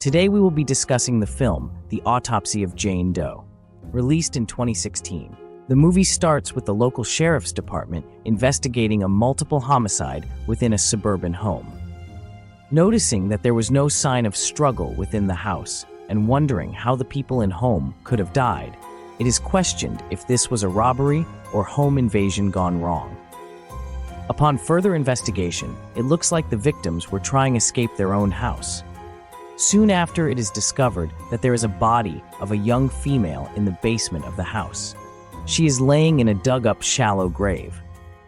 Today we will be discussing the film, The Autopsy of Jane Doe, released in 2016. The movie starts with the local sheriff's department investigating a multiple homicide within a suburban home. Noticing that there was no sign of struggle within the house and wondering how the people in home could have died, it is questioned if this was a robbery or home invasion gone wrong. Upon further investigation, it looks like the victims were trying to escape their own house. Soon after, it is discovered that there is a body of a young female in the basement of the house. She is laying in a dug-up shallow grave.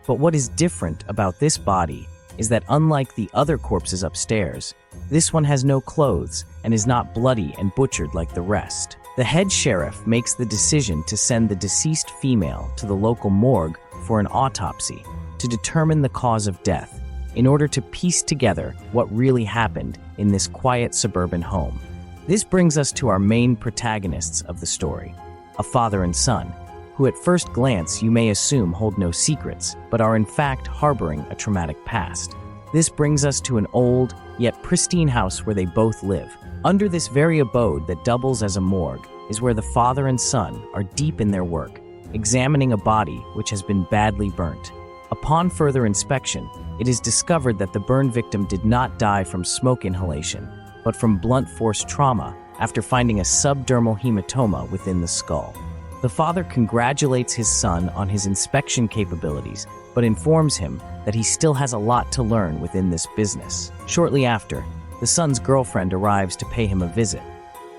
But what is different about this body is that unlike the other corpses upstairs, this one has no clothes and is not bloody and butchered like the rest. The head sheriff makes the decision to send the deceased female to the local morgue for an autopsy to determine the cause of death, in order to piece together what really happened in this quiet suburban home. This brings us to our main protagonists of the story, a father and son, who at first glance you may assume hold no secrets, but are in fact harboring a traumatic past. This brings us to an old, yet pristine house where they both live. Under this very abode that doubles as a morgue is where the father and son are deep in their work, examining a body which has been badly burnt. Upon further inspection, it is discovered that the burn victim did not die from smoke inhalation, but from blunt force trauma after finding a subdermal hematoma within the skull. The father congratulates his son on his inspection capabilities, but informs him that he still has a lot to learn within this business. Shortly after, the son's girlfriend arrives to pay him a visit.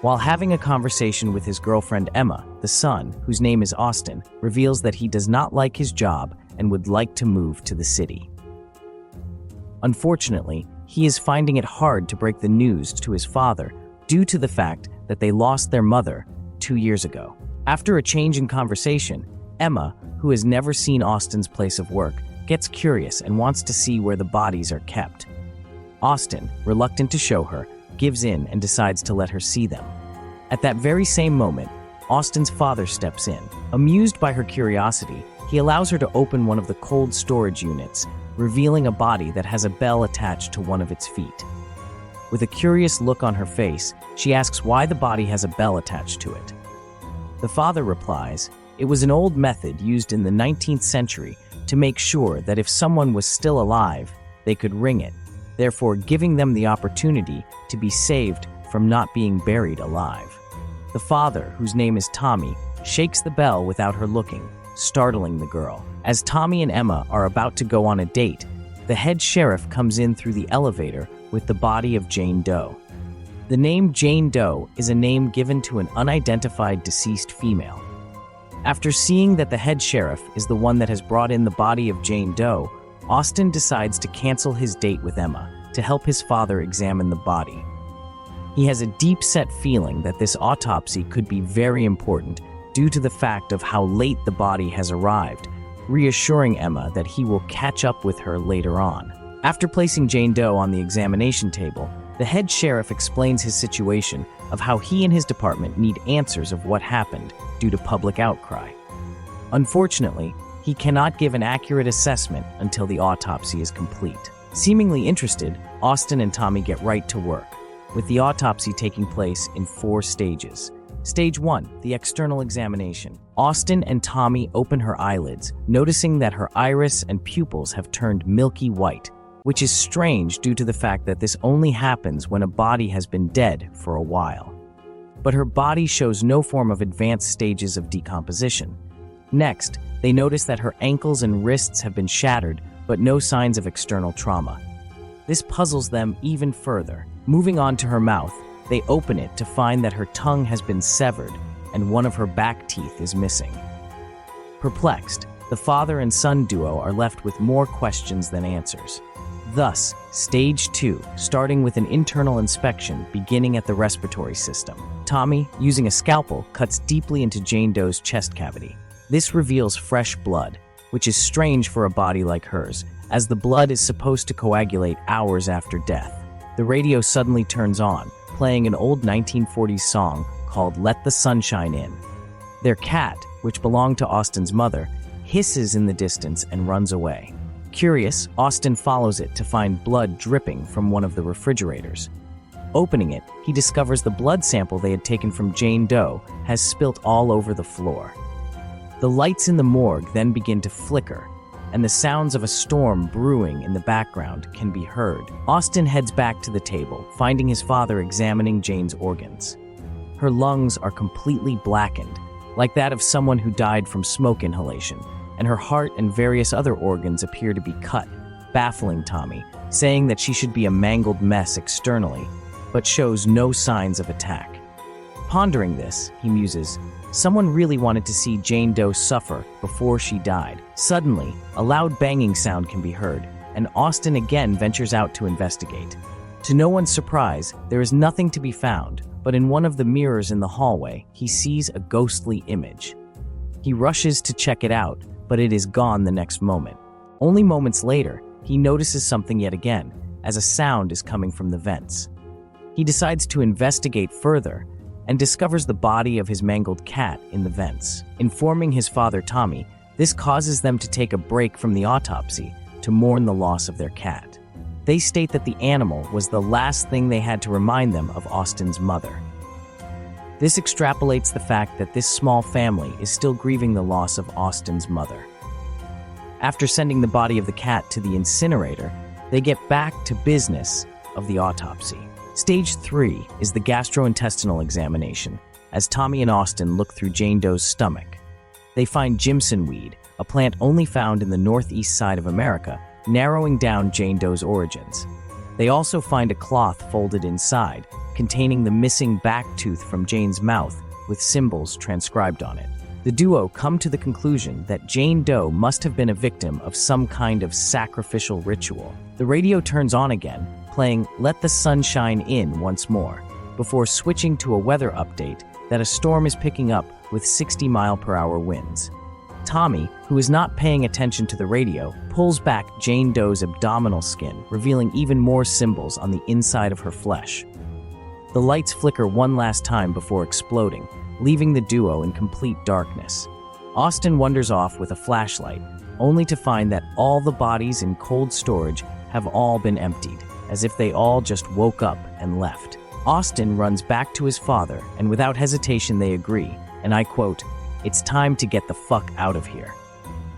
While having a conversation with his girlfriend Emma, the son, whose name is Austin, reveals that he does not like his job and would like to move to the city. Unfortunately, he is finding it hard to break the news to his father due to the fact that they lost their mother 2 years ago. After a change in conversation, Emma, who has never seen Austin's place of work, gets curious and wants to see where the bodies are kept. Austin, reluctant to show her, gives in and decides to let her see them. At that very same moment, Austin's father steps in. Amused by her curiosity, he allows her to open one of the cold storage units, revealing a body that has a bell attached to one of its feet. With a curious look on her face, she asks why the body has a bell attached to it. The father replies, it was an old method used in the 19th century to make sure that if someone was still alive, they could ring it, therefore giving them the opportunity to be saved from not being buried alive. The father, whose name is Tommy, shakes the bell without her looking, startling the girl. As Tommy and Emma are about to go on a date, the head sheriff comes in through the elevator with the body of Jane Doe. The name Jane Doe is a name given to an unidentified deceased female. After seeing that the head sheriff is the one that has brought in the body of Jane Doe, Austin decides to cancel his date with Emma to help his father examine the body. He has a deep-set feeling that this autopsy could be very important due to the fact of how late the body has arrived, reassuring Emma that he will catch up with her later on. After placing Jane Doe on the examination table, the head sheriff explains his situation of how he and his department need answers of what happened due to public outcry. Unfortunately, he cannot give an accurate assessment until the autopsy is complete. Seemingly interested, Austin and Tommy get right to work, with the autopsy taking place in 4 stages. Stage 1, the external examination. Austin and Tommy open her eyelids, noticing that her iris and pupils have turned milky white, which is strange due to the fact that this only happens when a body has been dead for a while. But her body shows no form of advanced stages of decomposition. Next, they notice that her ankles and wrists have been shattered, but no signs of external trauma. This puzzles them even further. Moving on to her mouth, they open it to find that her tongue has been severed and one of her back teeth is missing. Perplexed, the father and son duo are left with more questions than answers. Thus, Stage 2, starting with an internal inspection beginning at the respiratory system. Tommy, using a scalpel, cuts deeply into Jane Doe's chest cavity. This reveals fresh blood, which is strange for a body like hers, as the blood is supposed to coagulate hours after death. The radio suddenly turns on, playing an old 1940s song called Let the Sunshine In. Their cat, which belonged to Austin's mother, hisses in the distance and runs away. Curious, Austin follows it to find blood dripping from one of the refrigerators. Opening it, he discovers the blood sample they had taken from Jane Doe has spilt all over the floor. The lights in the morgue then begin to flicker, and the sounds of a storm brewing in the background can be heard. Austin heads back to the table, finding his father examining Jane's organs. Her lungs are completely blackened, like that of someone who died from smoke inhalation, and her heart and various other organs appear to be cut, baffling Tommy, saying that she should be a mangled mess externally, but shows no signs of attack. Pondering this, he muses, someone really wanted to see Jane Doe suffer before she died. Suddenly, a loud banging sound can be heard, and Austin again ventures out to investigate. To no one's surprise, there is nothing to be found, but in one of the mirrors in the hallway, he sees a ghostly image. He rushes to check it out, but it is gone the next moment. Only moments later, he notices something yet again, as a sound is coming from the vents. He decides to investigate further and discovers the body of his mangled cat in the vents. Informing his father, Tommy, this causes them to take a break from the autopsy to mourn the loss of their cat. They state that the animal was the last thing they had to remind them of Austin's mother. This extrapolates the fact that this small family is still grieving the loss of Austin's mother. After sending the body of the cat to the incinerator, they get back to business of the autopsy. Stage 3 is the gastrointestinal examination, as Tommy and Austin look through Jane Doe's stomach. They find Jimson weed, a plant only found in the northeast side of America, narrowing down Jane Doe's origins. They also find a cloth folded inside, containing the missing back tooth from Jane's mouth with symbols transcribed on it. The duo come to the conclusion that Jane Doe must have been a victim of some kind of sacrificial ritual. The radio turns on again, playing Let the Sun Shine In once more, before switching to a weather update that a storm is picking up with 60-mile-per-hour winds. Tommy, who is not paying attention to the radio, pulls back Jane Doe's abdominal skin, revealing even more symbols on the inside of her flesh. The lights flicker one last time before exploding, leaving the duo in complete darkness. Austin wanders off with a flashlight, only to find that all the bodies in cold storage have all been emptied, as if they all just woke up and left. Austin runs back to his father, and without hesitation they agree, and I quote, "It's time to get the fuck out of here."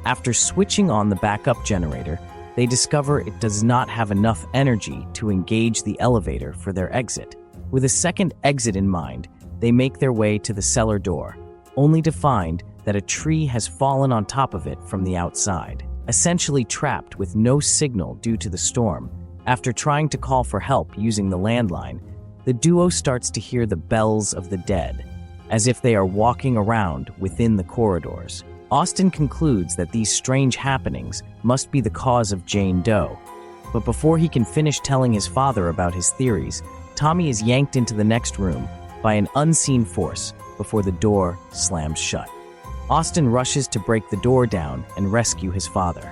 After switching on the backup generator, they discover it does not have enough energy to engage the elevator for their exit. With a second exit in mind, they make their way to the cellar door, only to find that a tree has fallen on top of it from the outside. Essentially trapped with no signal due to the storm, after trying to call for help using the landline, the duo starts to hear the bells of the dead, as if they are walking around within the corridors. Austin concludes that these strange happenings must be the cause of Jane Doe, but before he can finish telling his father about his theories, Tommy is yanked into the next room by an unseen force before the door slams shut. Austin rushes to break the door down and rescue his father.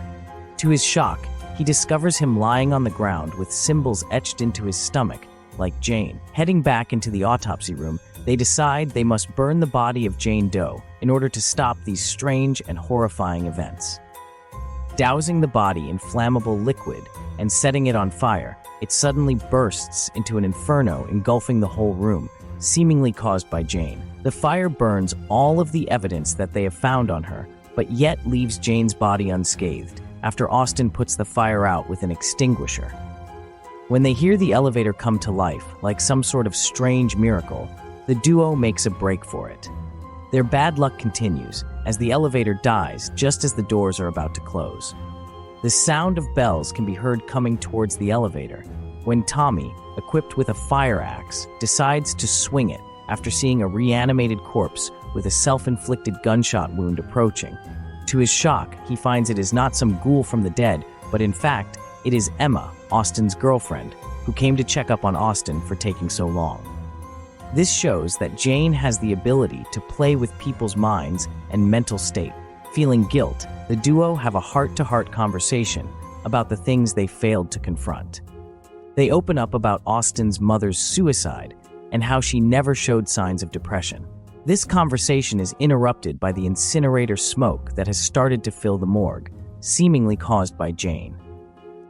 To his shock, he discovers him lying on the ground with symbols etched into his stomach, like Jane. Heading back into the autopsy room, they decide they must burn the body of Jane Doe in order to stop these strange and horrifying events. Dousing the body in flammable liquid and setting it on fire, it suddenly bursts into an inferno engulfing the whole room, seemingly caused by Jane. The fire burns all of the evidence that they have found on her, but yet leaves Jane's body unscathed, after Austin puts the fire out with an extinguisher. When they hear the elevator come to life, like some sort of strange miracle, the duo makes a break for it. Their bad luck continues, as the elevator dies just as the doors are about to close. The sound of bells can be heard coming towards the elevator, when Tommy, equipped with a fire axe, decides to swing it after seeing a reanimated corpse with a self-inflicted gunshot wound approaching. To his shock, he finds it is not some ghoul from the dead, but in fact, it is Emma, Austin's girlfriend, who came to check up on Austin for taking so long. This shows that Jane has the ability to play with people's minds and mental state. Feeling guilt, the duo have a heart-to-heart conversation about the things they failed to confront. They open up about Austin's mother's suicide and how she never showed signs of depression. This conversation is interrupted by the incinerator smoke that has started to fill the morgue, seemingly caused by Jane.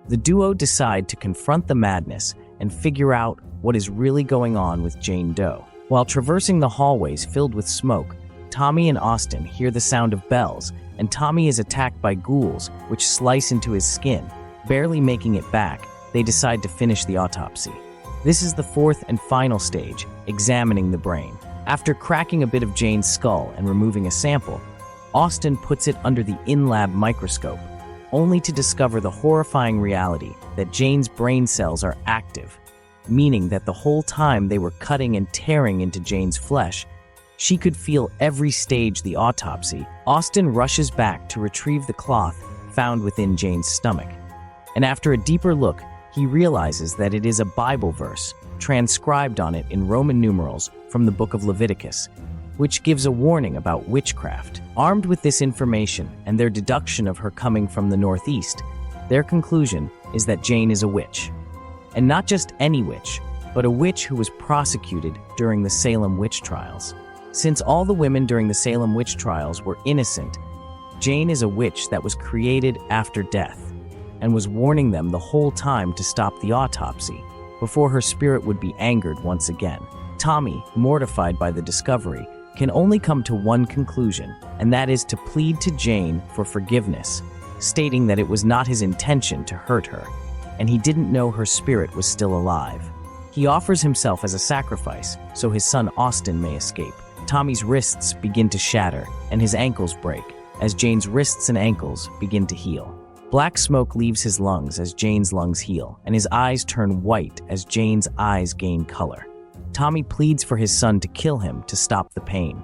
The duo decide to confront the madness and figure out what is really going on with Jane Doe. While traversing the hallways filled with smoke, Tommy and Austin hear the sound of bells, and Tommy is attacked by ghouls, which slice into his skin. Barely making it back, they decide to finish the autopsy. This is the fourth and final stage, examining the brain. After cracking a bit of Jane's skull and removing a sample, Austin puts it under the in-lab microscope, only to discover the horrifying reality that Jane's brain cells are active, meaning that the whole time they were cutting and tearing into Jane's flesh, she could feel every stage of the autopsy. Austin rushes back to retrieve the cloth found within Jane's stomach. And after a deeper look, he realizes that it is a Bible verse, transcribed on it in Roman numerals from the book of Leviticus, which gives a warning about witchcraft. Armed with this information and their deduction of her coming from the northeast, their conclusion is that Jane is a witch. And not just any witch, but a witch who was prosecuted during the Salem witch trials. Since all the women during the Salem witch trials were innocent, Jane is a witch that was created after death and was warning them the whole time to stop the autopsy before her spirit would be angered once again. Tommy, mortified by the discovery, can only come to one conclusion, and that is to plead to Jane for forgiveness, stating that it was not his intention to hurt her, and he didn't know her spirit was still alive. He offers himself as a sacrifice so his son Austin may escape. Tommy's wrists begin to shatter and his ankles break as Jane's wrists and ankles begin to heal. Black smoke leaves his lungs as Jane's lungs heal, and his eyes turn white as Jane's eyes gain color. Tommy pleads for his son to kill him to stop the pain.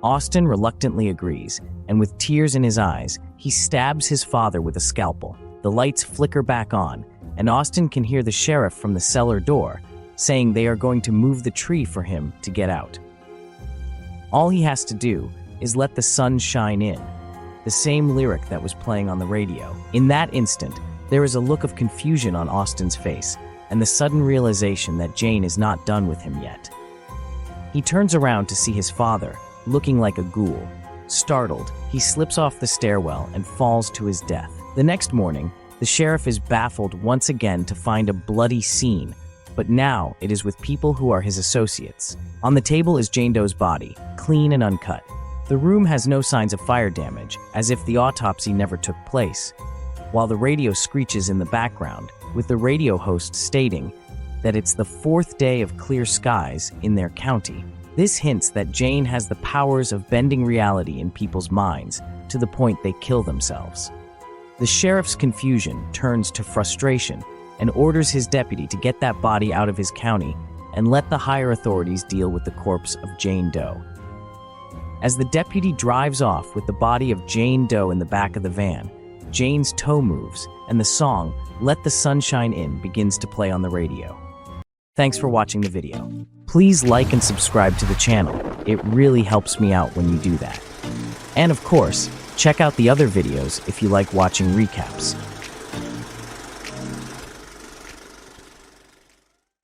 Austin reluctantly agrees, and with tears in his eyes, he stabs his father with a scalpel. The lights flicker back on, and Austin can hear the sheriff from the cellar door saying they are going to move the tree for him to get out. All he has to do is let the sun shine in, the same lyric that was playing on the radio. In that instant, there is a look of confusion on Austin's face, and the sudden realization that Jane is not done with him yet. He turns around to see his father, looking like a ghoul. Startled, he slips off the stairwell and falls to his death. The next morning, the sheriff is baffled once again to find a bloody scene, but now it is with people who are his associates. On the table is Jane Doe's body, clean and uncut. The room has no signs of fire damage, as if the autopsy never took place, while the radio screeches in the background, with the radio host stating that it's the fourth day of clear skies in their county. This hints that Jane has the powers of bending reality in people's minds to the point they kill themselves. The sheriff's confusion turns to frustration and orders his deputy to get that body out of his county and let the higher authorities deal with the corpse of Jane Doe. As the deputy drives off with the body of Jane Doe in the back of the van, Jane's toe moves, and the song, "Let the Sunshine In," begins to play on the radio. Thanks for watching the video. Please like and subscribe to the channel. It really helps me out when you do that. And of course, check out the other videos if you like watching recaps.